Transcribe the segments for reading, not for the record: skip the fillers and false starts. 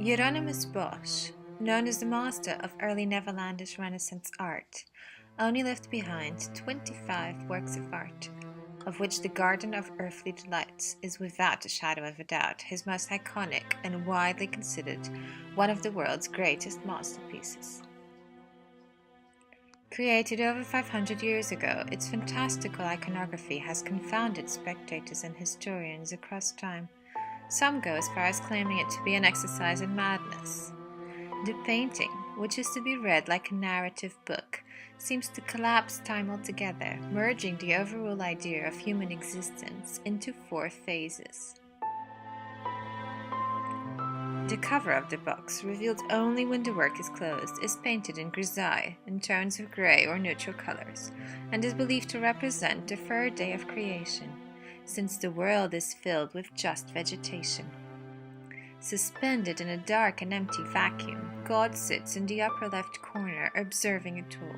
Hieronymous Bosch, known as the master of early Netherlandish Renaissance art, only left behind 25 works of art, of which the Garden of Earthly Delights is without a shadow of a doubt his most iconic and widely considered one of the world's greatest masterpieces. Created over 500 years ago, its fantastical iconography has confounded spectators and historians across time. Some go as far as claiming it to be an exercise in madness. The painting, which is to be read like a narrative book, seems to collapse time altogether, merging the overall idea of human existence into 4 phases. The cover of the box, revealed only when the work is closed, is painted in grisaille, in tones of grey or neutral colours, and is believed to represent the 3rd day of creation, since the world is filled with just vegetation. Suspended in a dark and empty vacuum, God sits in the upper left corner observing it all,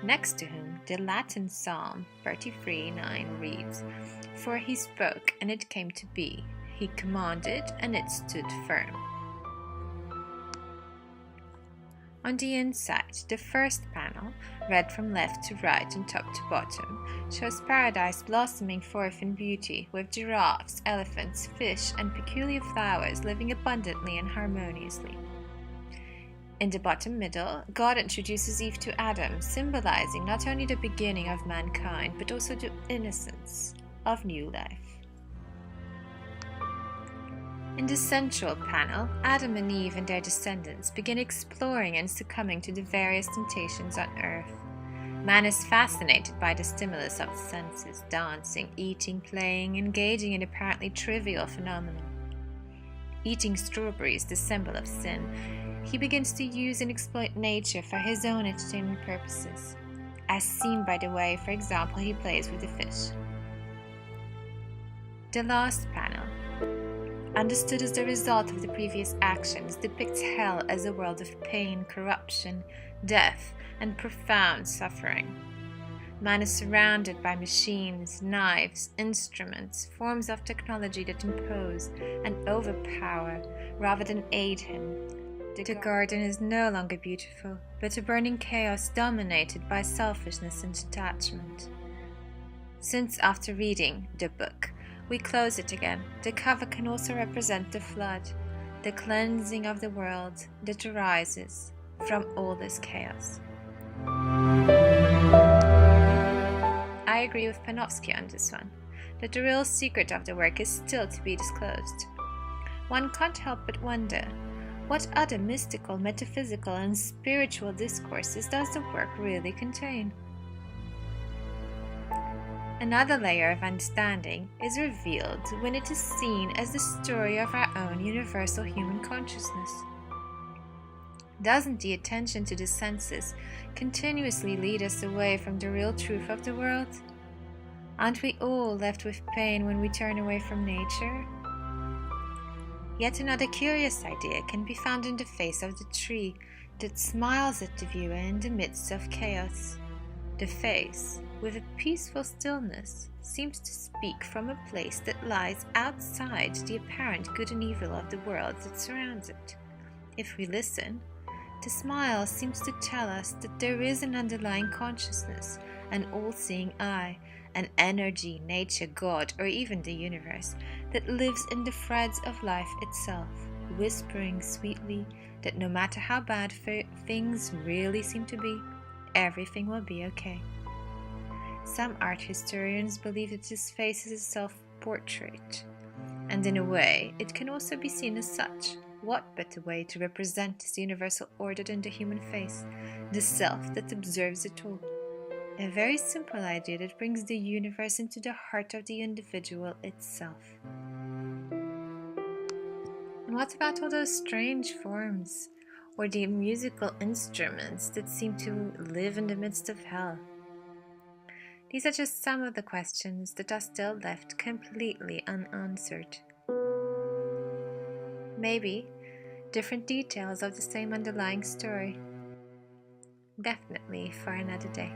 next to whom the Latin Psalm 33:9 reads, "For he spoke, and it came to be. He commanded, and it stood firm." On the inside, the first panel, read from left to right and top to bottom, shows paradise blossoming forth in beauty, with giraffes, elephants, fish, and peculiar flowers living abundantly and harmoniously. In the bottom middle, God introduces Eve to Adam, symbolizing not only the beginning of mankind, but also the innocence of new life. In the central panel, Adam and Eve and their descendants begin exploring and succumbing to the various temptations on earth. Man is fascinated by the stimulus of the senses, dancing, eating, playing, engaging in apparently trivial phenomena. Eating strawberries, the symbol of sin, he begins to use and exploit nature for his own entertainment purposes. As seen by the way, for example, he plays with the fish. The last panel, understood as the result of the previous actions, depicts hell as a world of pain, corruption, death, and profound suffering. Man is surrounded by machines, knives, instruments, forms of technology that impose and overpower rather than aid him. The garden is no longer beautiful, but a burning chaos dominated by selfishness and detachment. Since after reading the book, we close it again, the cover can also represent the flood, the cleansing of the world that arises from all this chaos. I agree with Panofsky on this one, that the real secret of the work is still to be disclosed. One can't help but wonder, what other mystical, metaphysical, and spiritual discourses does the work really contain? Another layer of understanding is revealed when it is seen as the story of our own universal human consciousness. Doesn't the attention to the senses continuously lead us away from the real truth of the world? Aren't we all left with pain when we turn away from nature? Yet another curious idea can be found in the face of the tree that smiles at the viewer in the midst of chaos. The face, with a peaceful stillness, seems to speak from a place that lies outside the apparent good and evil of the world that surrounds it. If we listen, the smile seems to tell us that there is an underlying consciousness, an all-seeing eye, an energy, nature, God, or even the universe, that lives in the threads of life itself, whispering sweetly that no matter how bad things really seem to be, everything will be okay. Some art historians believe that this face is a self-portrait, and in a way, it can also be seen as such. What better way to represent this universal order than the human face, the self that observes it all? A very simple idea that brings the universe into the heart of the individual itself. And what about all those strange forms, or the musical instruments that seem to live in the midst of hell? These are just some of the questions that are still left completely unanswered. Maybe different details of the same underlying story. Definitely for another day.